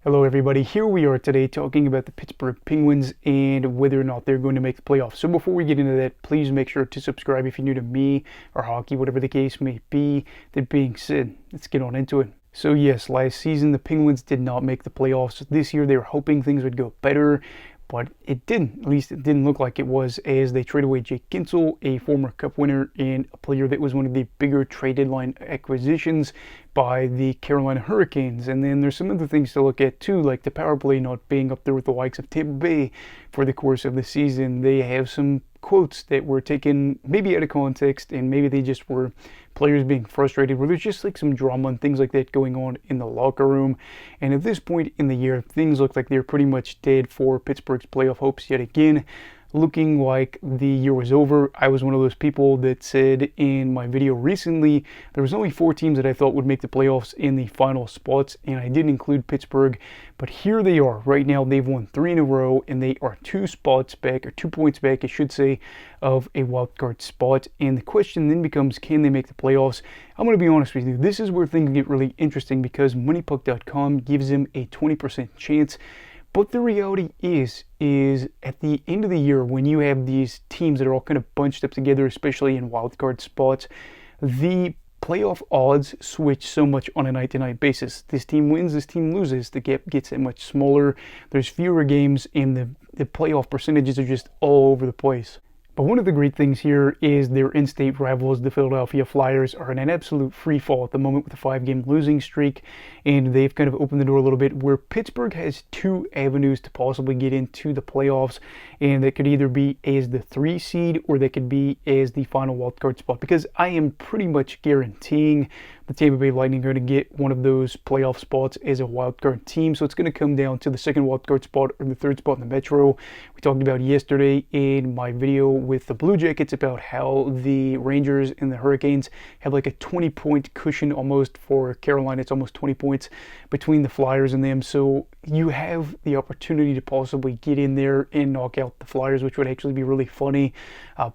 Hello everybody, here we are today talking about the Pittsburgh Penguins and whether or not they're going to make the playoffs. So before we get into that, please make sure to subscribe if you're new to me or hockey, whatever the case may be. That being said, let's get on into it. So yes, last season the Penguins did not make the playoffs. This year they were hoping things would go better, but it didn't. At least it didn't look like it was, as they traded away Jake Guentzel, a former Cup winner and a player that was one of the bigger trade deadline acquisitions by the Carolina Hurricanes. And then there's some other things to look at too, like the power play not being up there with the likes of Tampa Bay for the course of the season. They have some quotes that were taken maybe out of context, and maybe they just were players being frustrated, where there's just like some drama and things like that going on in the locker room. And at this point in the year, things look like they're pretty much dead for Pittsburgh's playoff hopes yet again. Looking like the year was over. I was one of those people that said in my video recently there was only 4 teams that I thought would make the playoffs in the final spots, and I didn't include Pittsburgh. But here they are. Right now they've won 3 in a row, and they are 2 spots back, or 2 points back, I should say, of a wild card spot. And the question then becomes, can they make the playoffs? I'm going to be honest with you. This is where things get really interesting, because MoneyPuck.com gives them a 20% chance. But the reality is at the end of the year, when you have these teams that are all kind of bunched up together, especially in wildcard spots, the playoff odds switch so much on a night-to-night basis. This team wins, this team loses. The gap gets that much smaller. There's fewer games, and the playoff percentages are just all over the place. But one of the great things here is their in-state rivals, the Philadelphia Flyers, are in an absolute free fall at the moment with a 5-game losing streak, and they've kind of opened the door a little bit, where Pittsburgh has 2 avenues to possibly get into the playoffs, and that could either be as the 3 seed or they could be as the final wildcard spot, because I am pretty much guaranteeing the Tampa Bay Lightning are going to get one of those playoff spots as a wildcard team. So it's going to come down to the second wildcard spot or the 3rd spot in the Metro. We talked about yesterday in my video with the Blue Jackets about how the Rangers and the Hurricanes have like a 20-point cushion almost for Carolina. It's almost 20 points between the Flyers and them. So you have the opportunity to possibly get in there and knock out the Flyers, which would actually be really funny.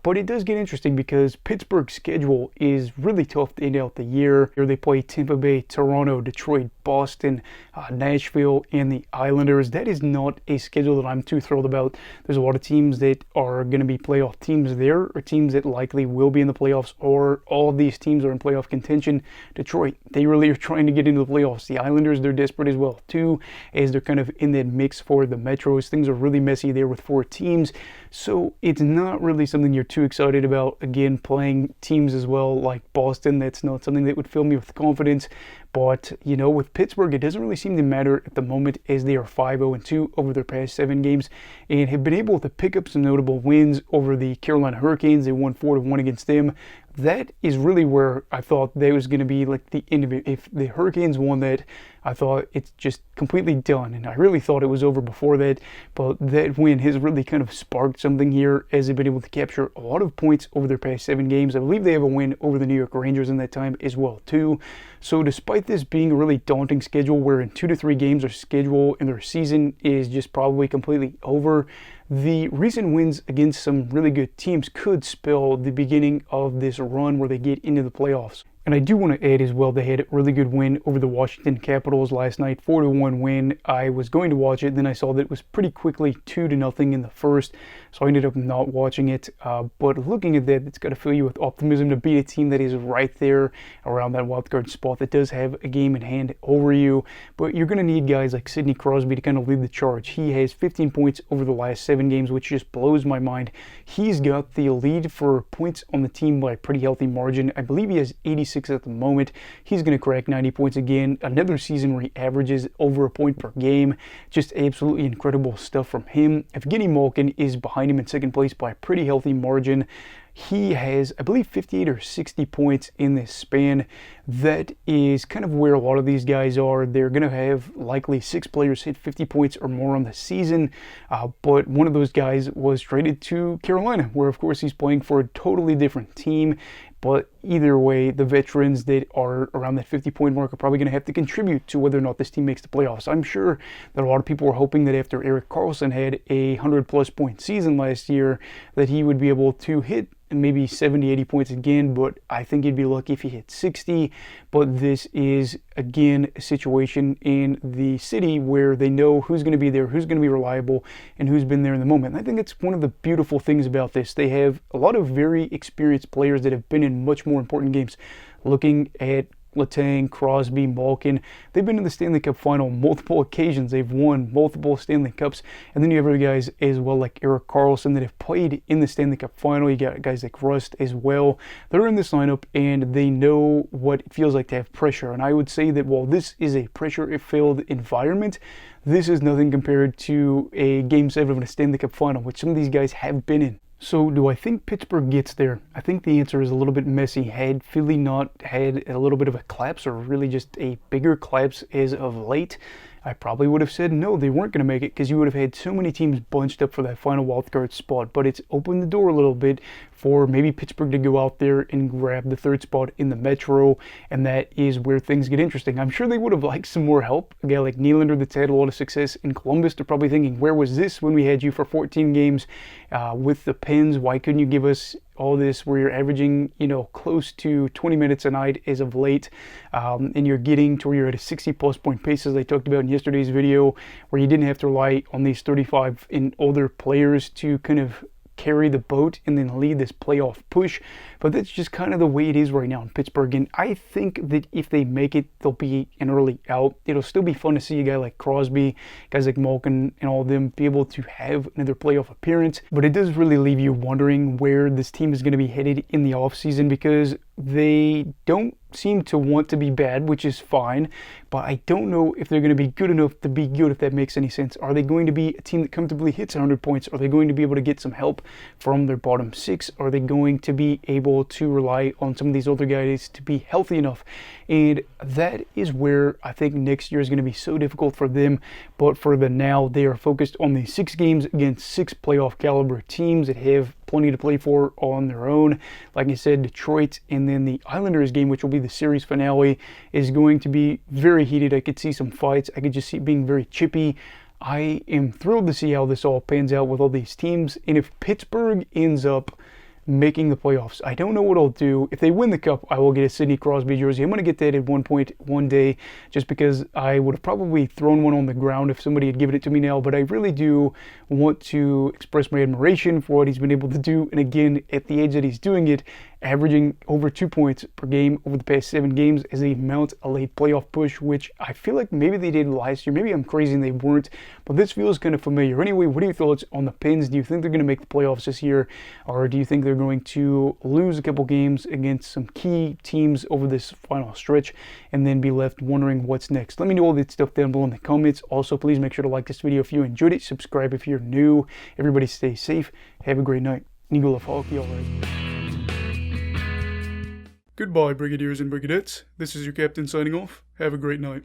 But it does get interesting because Pittsburgh's schedule is really tough to end out the year. They play Tampa Bay, Toronto, Detroit, Boston, Nashville, and the Islanders. That is not a schedule that I'm too thrilled about. There's a lot of teams that are going to be playoff teams there, or teams that likely will be in the playoffs, or all of these teams are in playoff contention. Detroit, they really are trying to get into the playoffs. The Islanders, they're desperate as well too, as they're kind of in that mix for the Metros. Things are really messy there with 4 teams, so it's not really something you're too excited about. Again, playing teams as well like Boston, that's not something that would fill me with confidence. But, you know, with Pittsburgh, it doesn't really seem to matter at the moment, as they are 5-0-2 over their past 7 games and have been able to pick up some notable wins over the Carolina Hurricanes. They won 4-1 against them. That is really where I thought that was going to be like the end of it. If the Hurricanes won that, I thought it's just completely done. And I really thought it was over before that. But that win has really kind of sparked something here, as they've been able to capture a lot of points over their past 7 games. I believe they have a win over the New York Rangers in that time as well too. So despite this being a really daunting schedule, where in 2 to 3 games their schedule and their season is just probably completely over, the recent wins against some really good teams could spell the beginning of this run where they get into the playoffs. And I do want to add as well, they had a really good win over the Washington Capitals last night, 4-1 win. I was going to watch it, then I saw that it was pretty quickly 2-0 in the first, so I ended up not watching it. But looking at that, it's got to fill you with optimism to beat a team that is right there around that wildcard spot, that does have a game in hand over you. But you're going to need guys like Sidney Crosby to kind of lead the charge. He has 15 points over the last 7 games, which just blows my mind. He's got the lead for points on the team by a pretty healthy margin. I believe he has 86 at the moment. He's going to crack 90 points again. Another season where he averages over a point per game. Just absolutely incredible stuff from him. Evgeny Malkin is behind him in second place by a pretty healthy margin. He has, I believe, 58 or 60 points in this span. That is kind of where a lot of these guys are. They're going to have likely 6 players hit 50 points or more on the season. But one of those guys was traded to Carolina, where, of course, he's playing for a totally different team. But either way, the veterans that are around that 50-point mark are probably going to have to contribute to whether or not this team makes the playoffs. I'm sure that a lot of people were hoping that after Erik Karlsson had a 100-plus point season last year, that he would be able to hit maybe 70, 80 points again, but I think he'd be lucky if he hit 60. But this is, again, a situation in the city where they know who's going to be there, who's going to be reliable, and who's been there in the moment. And I think it's one of the beautiful things about this. They have a lot of very experienced players that have been in much more important games. Looking at Letang, Crosby, Malkin, they've been in the Stanley Cup final on multiple occasions. They've won multiple Stanley Cups. And then you have other guys as well, like Erik Karlsson, that have played in the Stanley Cup final. You got guys like Rust as well. They're in this lineup and they know what it feels like to have pressure. And I would say that while this is a pressure-filled environment, this is nothing compared to a Game 7 of a Stanley Cup final, which some of these guys have been in. So do I think Pittsburgh gets there? I think the answer is a little bit messy. Had Philly not had a little bit of a collapse, or really just a bigger collapse as of late, I probably would have said no, they weren't going to make it, because you would have had so many teams bunched up for that final wildcard spot. But it's opened the door a little bit for maybe Pittsburgh to go out there and grab the third spot in the Metro, and that is where things get interesting. I'm sure they would have liked some more help. A guy like Nylander that's had a lot of success in Columbus, they're probably thinking, where was this when we had you for 14 games with the Pens? Why couldn't you give us all this where you're averaging, close to 20 minutes a night as of late, and you're getting to where you're at a 60-plus point pace, as I talked about in yesterday's video, where you didn't have to rely on these 35 and older players to kind of carry the boat and then lead this playoff push. But that's just kind of the way it is right now in Pittsburgh. And I think that if they make it, they'll be an early out. It'll still be fun to see a guy like Crosby, guys like Malkin, and all of them be able to have another playoff appearance. But it does really leave you wondering where this team is going to be headed in the offseason, because they don't seem to want to be bad, which is fine, but I don't know if they're going to be good enough to be good, if that makes any sense. Are they going to be a team that comfortably hits 100 points? Are they going to be able to get some help from their bottom six? Are they going to be able to rely on some of these older guys to be healthy enough? And that is where I think next year is going to be so difficult for them. But for the now, they are focused on the 6 games against 6 playoff caliber teams that have plenty to play for on their own. Like I said, Detroit, and then the Islanders game, which will be the series finale, is going to be very heated. I could see some fights. I could just see it being very chippy. I am thrilled to see how this all pans out with all these teams. And if Pittsburgh ends up making the playoffs, I don't know what I'll do. If they win the cup, I will get a Sidney Crosby jersey. I'm going to get that at one point one day, just because I would have probably thrown one on the ground if somebody had given it to me now. But I really do want to express my admiration for what he's been able to do. And again, at the age that he's doing it, averaging over 2 points per game over the past 7 games as they mount a late playoff push, which I feel like maybe they did last year. Maybe I'm crazy and they weren't, but this feels kind of familiar. Anyway, what are your thoughts on the Pens? Do you think they're going to make the playoffs this year, or do you think they're going to lose a couple games against some key teams over this final stretch and then be left wondering what's next? Let me know all that stuff down below in the comments. Also, please make sure to like this video if you enjoyed it. Subscribe if you're new. Everybody stay safe. Have a great night. Eagle of Hockey, all right. Goodbye, Brigadiers and Brigadettes. This is your captain signing off. Have a great night.